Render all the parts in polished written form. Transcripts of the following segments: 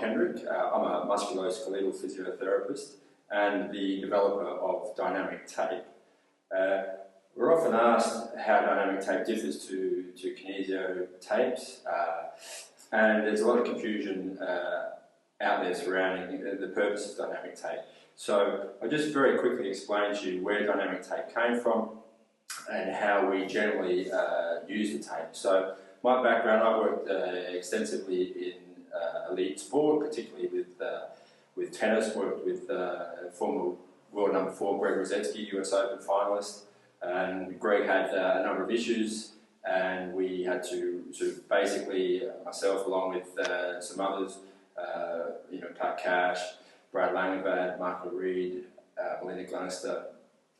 Kendrick. I'm a musculoskeletal physiotherapist and the developer of dynamic tape. We're often asked how dynamic tape differs to kinesio tapes, and there's a lot of confusion out there surrounding the purpose of dynamic tape. So I'll just very quickly explain to you where dynamic tape came from and how we generally use the tape. So my background, I worked extensively in elite sport, particularly with tennis. Worked with former world number 4 Greg Rosetsky, US Open finalist, and Greg had a number of issues, and we had to sort of basically, myself along with some others, Pat Cash, Brad Langenvad, Michael Reed, Melinda Glenister,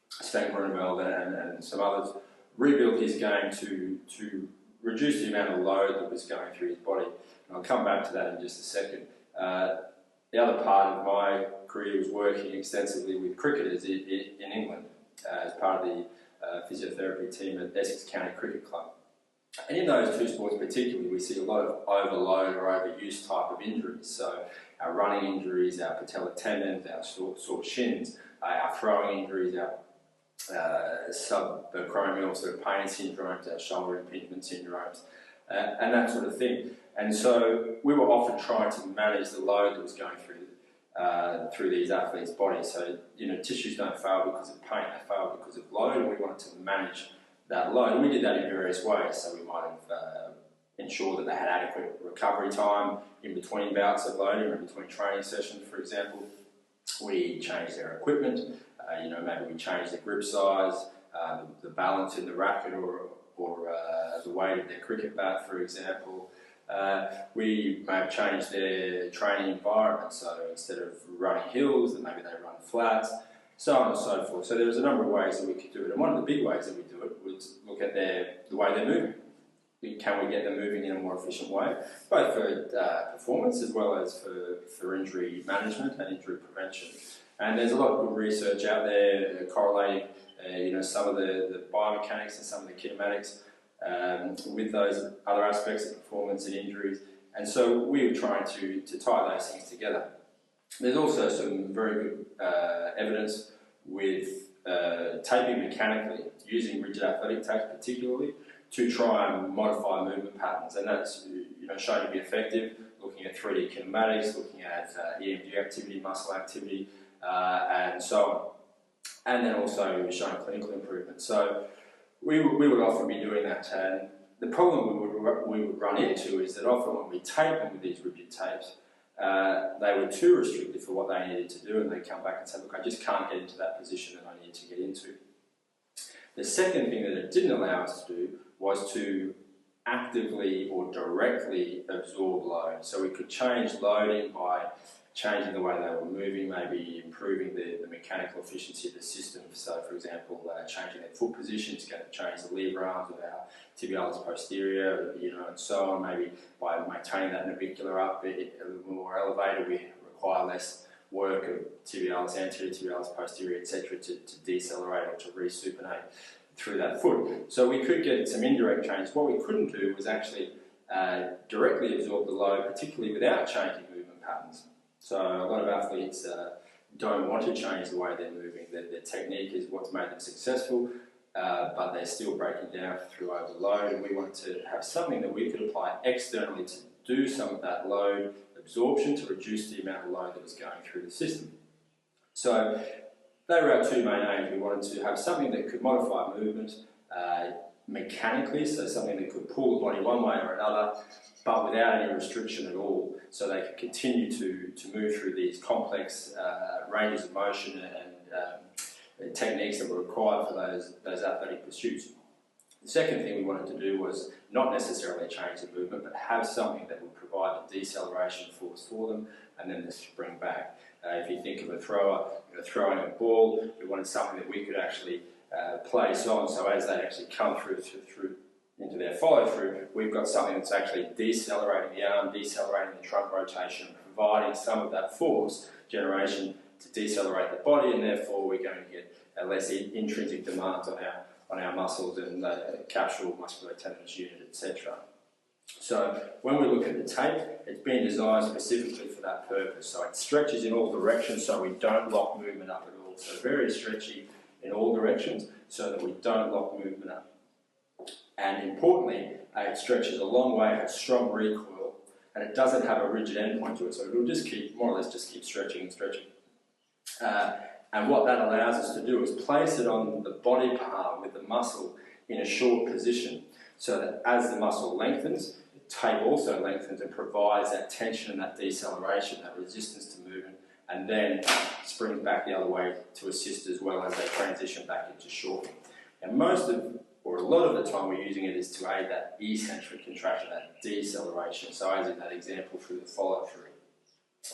Sven Grunewald, and some others, rebuilt his game to reduce the amount of load that was going through his body. And I'll come back to that in just a second. The other part of my career was working extensively with cricketers in England as part of the physiotherapy team at Essex County Cricket Club. And in those two sports particularly, we see a lot of overload or overuse type of injuries. So our running injuries, our patellar tendons, our sore shins, our throwing injuries, our subacromial sort of pain syndromes, our shoulder impingement syndromes, and that sort of thing. And so we were often trying to manage the load that was going through these athletes' bodies. So, tissues don't fail because of pain, they fail because of load, and we wanted to manage that load. And we did that in various ways. So we might have ensured that they had adequate recovery time in between bouts of loading or in between training sessions, for example. We changed their equipment, maybe we changed the grip size, the balance in the racket or the weight of their cricket bat, for example. We may have changed their training environment, so instead of running hills, then maybe they run flats, so on and so forth. So there was a number of ways that we could do it, and one of the big ways that we do it was look at the way they're moving. Can we get them moving in a more efficient way, both for performance as well as for injury management and injury prevention? And there's a lot of good research out there correlating, some of the biomechanics and some of the kinematics with those other aspects of performance and injuries. And so we were trying to tie those things together. There's also some very good evidence with taping mechanically, using rigid athletic tapes particularly, to try and modify movement patterns, and that's shown to be effective. Looking at 3D kinematics, looking at EMG activity, muscle activity, and so on, and then also showing clinical improvement. So we would often be doing that, and the problem we would run into is that often when we tape them with these rigid tapes, they were too restrictive for what they needed to do, and they come back and say, look, I just can't get into that position that I need to get into. The second thing that it didn't allow us to do was to actively or directly absorb load. So we could change loading by changing the way they were moving, maybe improving the mechanical efficiency of the system. So, for example, changing their foot positions, going to change the lever arms of our tibialis posterior, and so on. Maybe by maintaining that navicular up a little more elevated, we require less work of tibialis anterior, tibialis posterior, etc., to decelerate or to resupinate through that foot. So we could get some indirect change. What we couldn't do was actually directly absorb the load, particularly without changing movement patterns. So a lot of athletes don't want to change the way they're moving. Their technique is what's made them successful, but they're still breaking down through overload, and we wanted to have something that we could apply externally to do some of that load absorption to reduce the amount of load that was going through the system. So they were our two main aims. We wanted to have something that could modify movement mechanically, so something that could pull the body one way or another, but without any restriction at all, so they could continue to move through these complex ranges of motion and techniques that were required for those athletic pursuits. The second thing we wanted to do was not necessarily change the movement, but have something that would provide the deceleration force for them and then the spring back. If you think of a thrower throwing a ball, we wanted something that we could actually place on, so as they actually come through into their follow-through, we've got something that's actually decelerating the arm, decelerating the trunk rotation, providing some of that force generation to decelerate the body, and therefore we're going to get a less intrinsic demands on our muscles and the capsular musculotendinous unit, etc. So when we look at the tape, it's been designed specifically for that purpose. So it stretches in all directions so we don't lock movement up at all. So very stretchy in all directions so that we don't lock movement up. And importantly, it stretches a long way, has strong recoil, and it doesn't have a rigid endpoint to it. So it'll just keep, more or less just keep stretching and stretching. And what that allows us to do is place it on the body part with the muscle in a short position so that as the muscle lengthens, the tape also lengthens and provides that tension and that deceleration, that resistance to movement, and then springs back the other way to assist as well as they transition back into shortening. And most of, or a lot of the time we're using it is to aid that eccentric contraction, that deceleration, so as in that example through the follow-through.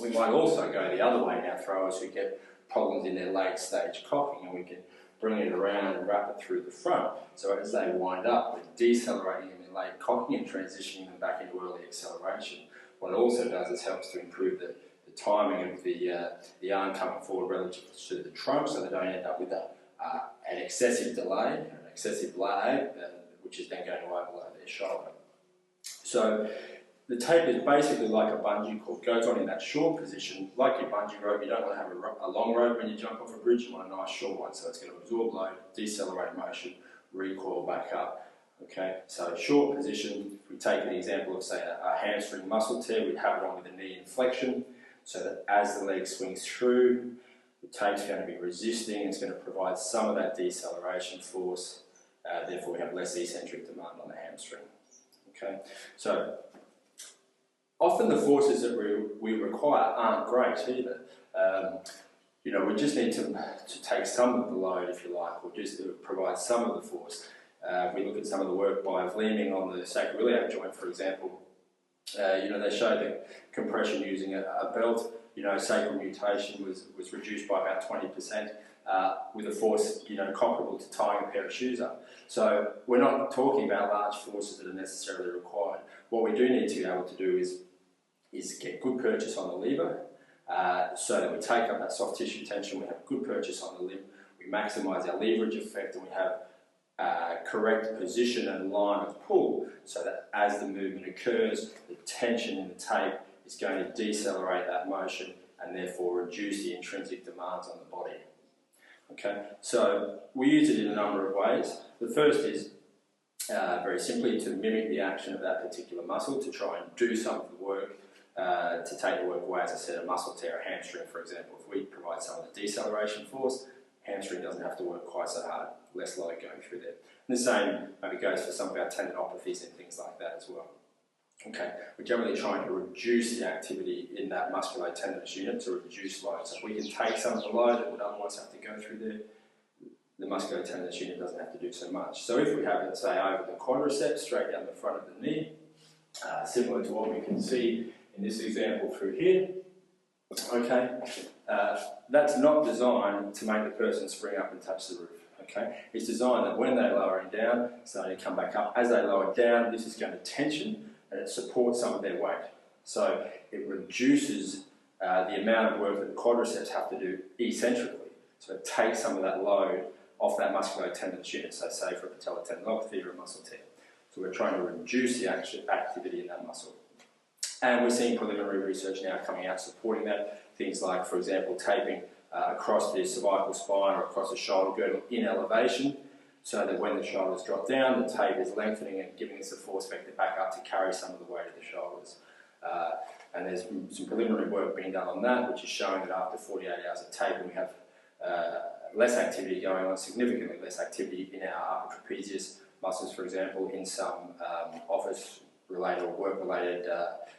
We might also go the other way now, throwers who get problems in their late stage cocking, and we can bring it around and wrap it through the front. So as they wind up, we're decelerating them in late cocking and transitioning them back into early acceleration. What it also does is helps to improve the timing of the arm coming forward relative to the trunk, so they don't end up with an excessive delay, an excessive lag, which is then going to overload their shoulder. So the tape is basically like a bungee cord, goes on in that short position. Like your bungee rope, you don't want to have a long rope when you jump off a bridge, you want a nice short one, so it's going to absorb load, decelerate motion, recoil back up. Okay, so short position, if we take an example of say a hamstring muscle tear, we'd have it on with a knee inflection, so that as the leg swings through, the tape's going to be resisting, it's going to provide some of that deceleration force, therefore we have less eccentric demand on the hamstring. Okay, so often the forces that we require aren't great either. You know, we just need to take some of the load, if you like, or just to provide some of the force. If we look at some of the work by Vleeming on the sacroiliac joint, for example, you know, they showed that compression using a belt, you know, sacral mutation was reduced by about 20% with a force, you know, comparable to tying a pair of shoes up. So we're not talking about large forces that are necessarily required. What we do need to be able to do is get good purchase on the lever, so that we take up that soft tissue tension, we have good purchase on the limb, we maximise our leverage effect, and we have correct position and line of pull, so that as the movement occurs, the tension in the tape is going to decelerate that motion and therefore reduce the intrinsic demands on the body. Okay, so we use it in a number of ways. The first is very simply to mimic the action of that particular muscle, to try and do some of the work, to take the work away. As I said, a muscle tear, a hamstring, for example, if we provide some of the deceleration force, hamstring doesn't have to work quite so hard, less load going through there. And the same maybe goes for some of our tendinopathies and things like that as well. Okay, we're generally trying to reduce the activity in that musculotendinous unit to reduce load. So if we can take some of the load that would otherwise have to go through there, the musculotendinous unit doesn't have to do so much. So if we have it, say, over the quadriceps, straight down the front of the knee, similar to what we can see in this example through here, okay, that's not designed to make the person spring up and touch the roof. Okay, it's designed that when they're lowering down, starting to come back up, as they lower down, this is going to tension and it supports some of their weight. So it reduces the amount of work that the quadriceps have to do eccentrically. So it takes some of that load off that musculotendinous unit, so say for a patellar tendinopathy or a muscle tear. So we're trying to reduce the activity in that muscle. And we're seeing preliminary research now coming out supporting that. Things like, for example, taping across the cervical spine or across the shoulder girdle in elevation, so that when the shoulders drop down, the tape is lengthening and giving us a force vector back up to carry some of the weight of the shoulders. And there's some preliminary work being done on that, which is showing that after 48 hours of taping, we have less activity going on, significantly less activity in our upper trapezius muscles, for example, in some office-related or work-related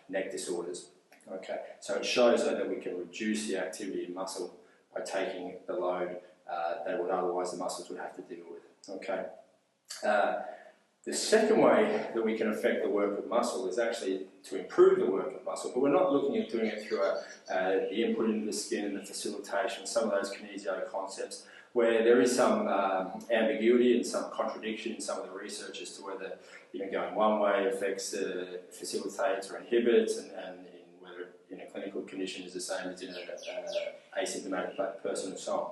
neck disorders. Okay, so it shows that we can reduce the activity in muscle by taking the load that would otherwise the muscles would have to deal with. Okay. The second way that we can affect the work of muscle is actually to improve the work of muscle, but we're not looking at doing it through the input into the skin and the facilitation, some of those kinesio concepts, where there is some ambiguity and some contradiction in some of the research as to whether going one way affects, facilitates or inhibits, and whether in a clinical condition is the same as in an asymptomatic person and so on.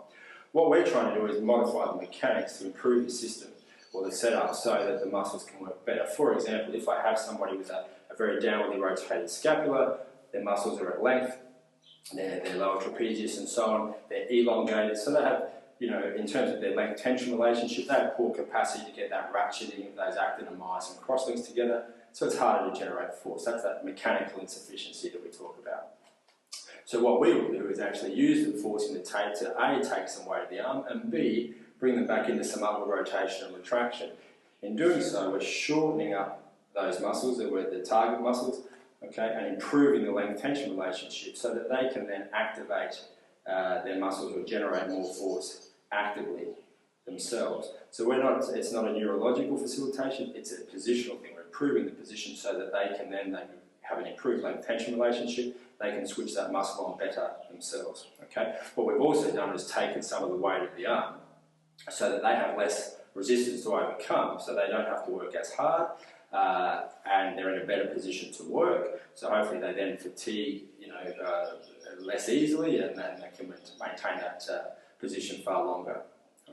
What we're trying to do is modify the mechanics to improve the system or the setup so that the muscles can work better. For example, if I have somebody with a a very downwardly rotated scapula, their muscles are at length, their lower trapezius and so on, they're elongated, so they have, you know, in terms of their length-tension relationship, they have poor capacity to get that ratcheting of those actin and myosin crosslinks together, so it's harder to generate force. That's that mechanical insufficiency that we talk about. So what we will do is actually use the force in the tape to A, take some weight of the arm, and B, bring them back into some upward rotation and retraction. In doing so, we're shortening up those muscles that were the target muscles, okay, and improving the length-tension relationship so that they can then activate their muscles or generate more force actively themselves. So it's not a neurological facilitation, it's a positional thing. We're improving the position so that they can then have an improved length-tension relationship, they can switch that muscle on better themselves, okay? What we've also done is taken some of the weight of the arm so that they have less resistance to overcome, so they don't have to work as hard, and they're in a better position to work, so hopefully they then fatigue, you know, less easily, and then they can maintain that position far longer.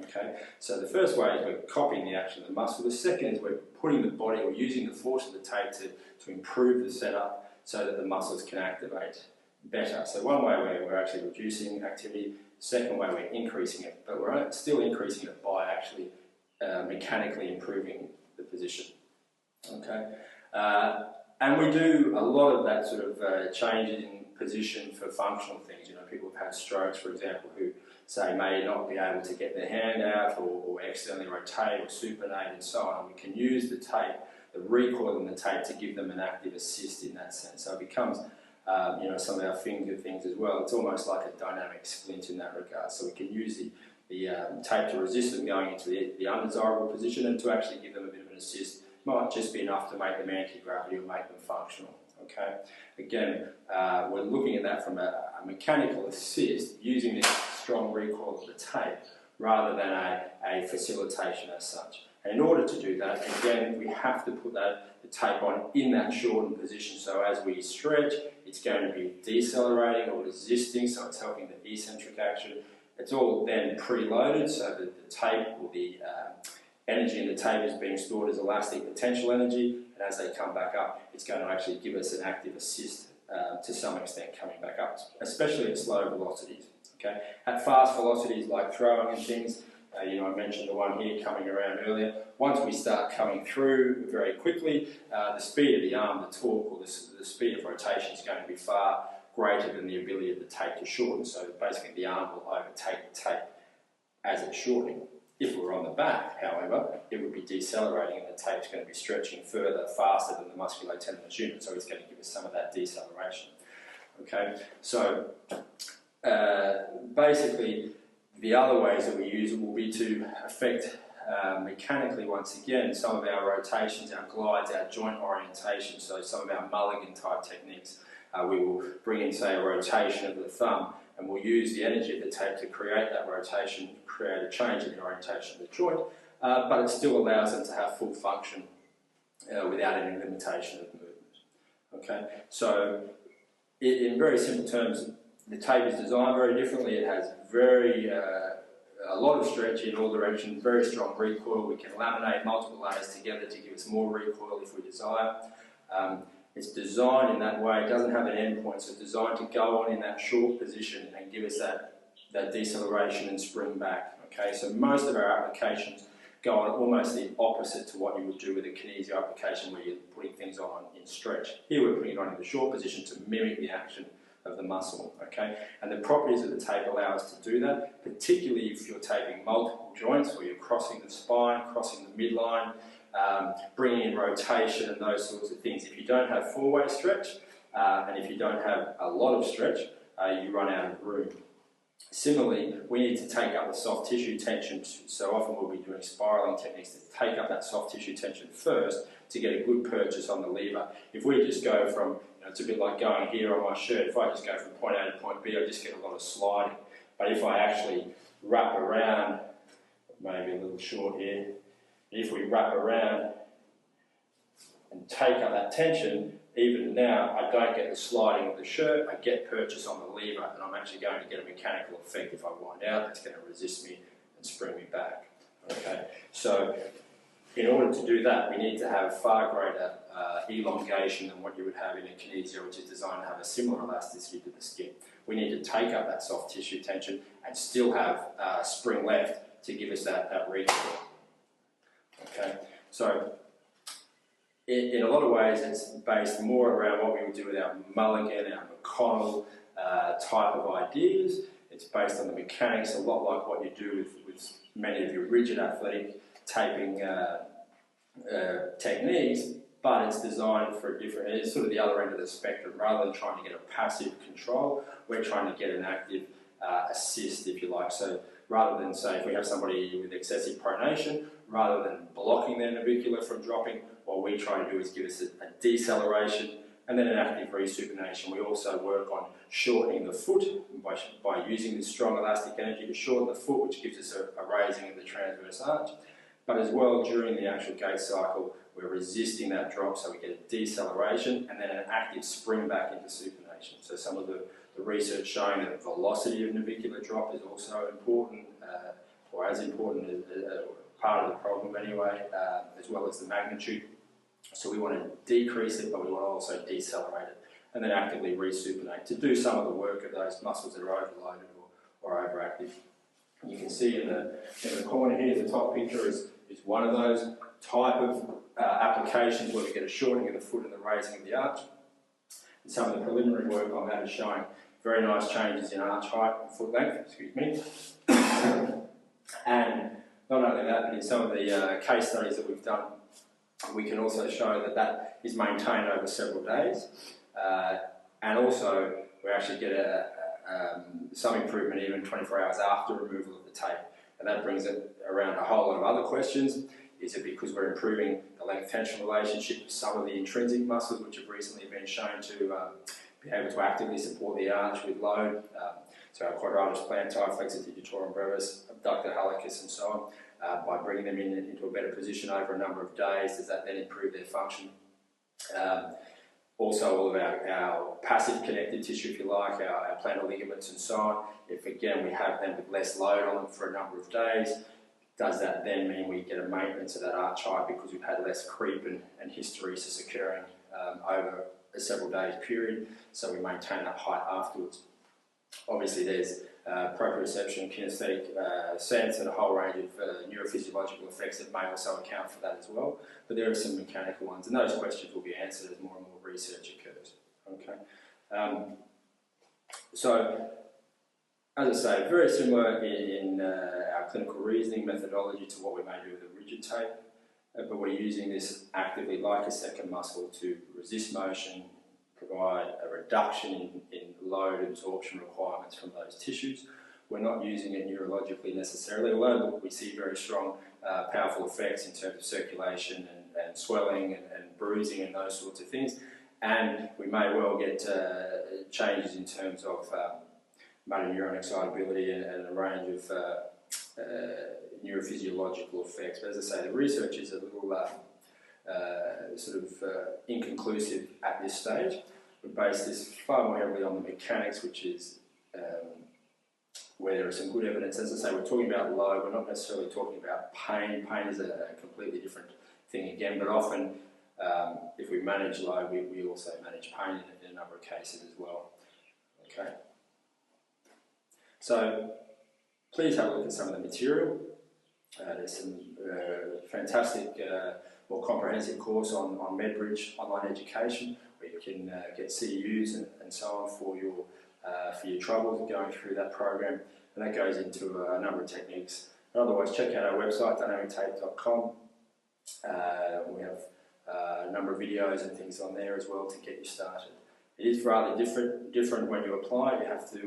Okay, so the first way is we're copying the action of the muscle. The second is we're putting the body, or using the force of the tape to improve the setup so that the muscles can activate better. So one way we're actually reducing activity, second way we're increasing it, but we're still increasing it by actually mechanically improving the position. Okay, and we do a lot of that sort of changes in position for functional things. You know, people have had strokes, for example, who say may not be able to get their hand out or externally rotate or supinate and so on. We can use the tape, the recoil in the tape, to give them an active assist in that sense. So it becomes, you know, some of our finger things as well. It's almost like a dynamic splint in that regard. So we can use the tape to resist them going into the undesirable position and to actually give them a bit of an assist. Might just be enough to make them anti-gravity or make them functional. Okay. Again, we're looking at that from a mechanical assist using this strong recoil of the tape rather than a facilitation as such. And in order to do that, again, we have to put the tape on in that shortened position. So as we stretch, it's going to be decelerating or resisting, so it's helping the eccentric action. It's all then preloaded, so that the tape or the energy in the tape is being stored as elastic potential energy, and as they come back up, it's going to actually give us an active assist to some extent coming back up, especially at slow velocities. Okay, at fast velocities like throwing and things, you know, I mentioned the one here coming around earlier. Once we start coming through very quickly, the speed of the arm, the torque, or the speed of rotation is going to be far greater than the ability of the tape to shorten. So basically, the arm will overtake the tape as it's shortening. If we're on the back, however, it would be decelerating and the tape's going to be stretching further, faster than the musculotendinous unit, so it's going to give us some of that deceleration. Okay, so basically, the other ways that we use it will be to affect mechanically, once again, some of our rotations, our glides, our joint orientation, so some of our Mulligan type techniques. We will bring in, say, a rotation of the thumb, and we'll use the energy of the tape to create that rotation, create a change in the orientation of the joint, but it still allows them to have full function without any limitation of movement. Okay, so in very simple terms, the tape is designed very differently. It has a lot of stretch in all directions, very strong recoil. We can laminate multiple layers together to give us more recoil if we desire. It's designed in that way. It doesn't have an end point, so it's designed to go on in that short position and give us that deceleration and spring back. Okay, so most of our applications go on almost the opposite to what you would do with a kinesio application, where you're putting things on in stretch. Here we're putting it on in the short position to mimic the action of the muscle. Okay, and the properties of the tape allow us to do that, particularly if you're taping multiple joints, or you're crossing the spine, crossing the midline, bringing in rotation and those sorts of things. If you don't have four-way stretch, and if you don't have a lot of stretch, you run out of room. Similarly, we need to take up the soft tissue tension, so often we'll be doing spiraling techniques to take up that soft tissue tension first to get a good purchase on the lever. If we just go from, you know, it's a bit like going here on my shirt, if I just go from point A to point B, I just get a lot of sliding. But if I actually wrap around, maybe a little short here, if we wrap around and take up that tension, even now I don't get the sliding of the shirt, I get purchase on the lever, and I'm actually going to get a mechanical effect. If I wind out, it's going to resist me and spring me back. Okay, so in order to do that, we need to have far greater elongation than what you would have in a kinesio, which is designed to have a similar elasticity to the skin. We need to take up that soft tissue tension and still have spring left to give us that recoil. Okay, so in a lot of ways it's based more around what we would do with our Mulligan, our McConnell type of ideas. It's based on the mechanics, a lot like what you do with many of your rigid athletic taping techniques, but it's designed for a different, it's sort of the other end of the spectrum. Rather than trying to get a passive control, we're trying to get an active assist, if you like. So rather than, say, if we have somebody with excessive pronation, rather than blocking their navicular from dropping, what we try to do is give us a deceleration and then an active resupination. We also work on shortening the foot by using this strong elastic energy to shorten the foot, which gives us a raising of the transverse arch. But as well, during the actual gait cycle, we're resisting that drop, so we get a deceleration and then an active spring back into supination. So some of the research showing that velocity of navicular drop is also important, or as important as part of the problem anyway, as well as the magnitude. So we want to decrease it, but we want to also decelerate it, and then actively resupinate to do some of the work of those muscles that are overloaded or overactive. You can see in the corner here, the top picture is one of those type of applications where we get a shortening of the foot and the raising of the arch. And some of the preliminary work on that is showing very nice changes in arch height and foot length, excuse me. And not only that, but in some of the case studies that we've done, we can also show that that is maintained over several days. And also, we actually get some improvement even 24 hours after removal of the tape. And that brings it around a whole lot of other questions. Is it because we're improving the length-tension relationship with some of the intrinsic muscles, which have recently been shown to be able to actively support the arch with load? So our quadratus plantar, flexor digitorum brevis, abductor hallucis, and so on. By bringing them into a better position over a number of days, does that then improve their function? Also, all of our passive connective tissue, if you like, our plantar ligaments and so on, if again we have them with less load on them for a number of days, does that then mean we get a maintenance of that arch height because we've had less creep and hysteresis occurring over a several days period, so we maintain that height afterwards? Obviously there's proprioception, kinesthetic sense, and a whole range of neurophysiological effects that may also account for that as well. But there are some mechanical ones, and those questions will be answered as more and more research occurs. Okay. So, as I say, very similar in our clinical reasoning methodology to what we may do with a rigid tape, but we're using this actively like a second muscle to resist motion, provide a reduction in load absorption requirements from those tissues. We're not using it neurologically necessarily, although we see very strong, powerful effects in terms of circulation and swelling and bruising and those sorts of things. And we may well get changes in terms of motor neuron excitability and a range of neurophysiological effects. But as I say, the research is a little inconclusive at this stage. We base this far more heavily on the mechanics, which is where there is some good evidence. As I say, we're talking about load, we're not necessarily talking about pain. Pain is a completely different thing again, but often if we manage load, we also manage pain in a number of cases as well. Okay. So please have a look at some of the material. There's some fantastic, more comprehensive course on MedBridge online education, where you can get CEUs and so on for your troubles going through that program, and that goes into a number of techniques. But otherwise, check out our website, dynamictape.com. We have a number of videos and things on there as well to get you started. It is rather different when you apply. You have to.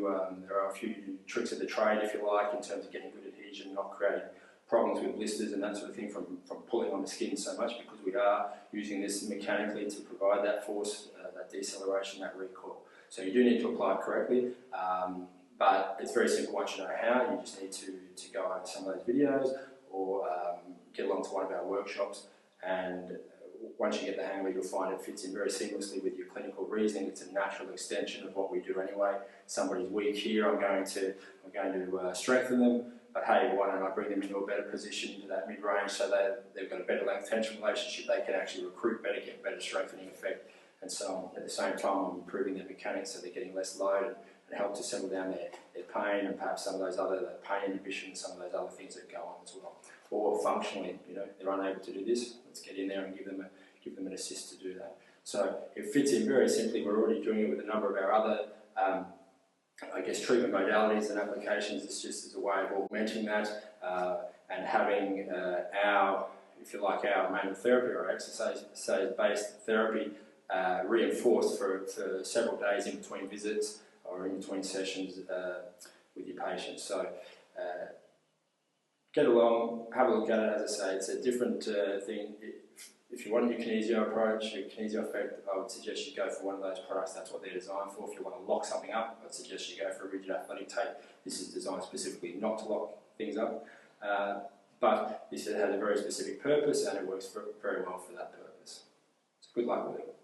There are a few tricks of the trade, if you like, in terms of getting good adhesion, not creating problems with blisters and that sort of thing from pulling on the skin so much, because we are using this mechanically to provide that force, that deceleration, that recoil. So you do need to apply it correctly, but it's very simple once you know how. You just need to go over some of those videos or get along to one of our workshops, and once you get the hang of it, you'll find it fits in very seamlessly with your clinical reasoning. It's a natural extension of what we do anyway. Somebody's weak here, I'm going to strengthen them. but hey, why don't I bring them into a better position, into that mid-range, so they've got a better length-tension relationship, they can actually recruit better, get better strengthening effect, and so on. At the same time, I'm improving their mechanics so they're getting less load and help to settle down their pain and perhaps some of those other pain inhibition, some of those other things that go on as well. Or functionally, they're unable to do this, let's get in there and give them an assist to do that. So it fits in very simply. We're already doing it with a number of our other treatment modalities and applications. It's just as a way of augmenting that and having our manual therapy or exercise-based therapy reinforced for several days in between visits or in between sessions with your patients. So get along, have a look at it. As I say, it's a different thing. If you want your kinesio approach, your kinesio effect, I would suggest you go for one of those products. That's what they're designed for. If you want to lock something up, I'd suggest you go for a rigid athletic tape. This is designed specifically not to lock things up, but this has a very specific purpose and it works very well for that purpose. So good luck with it.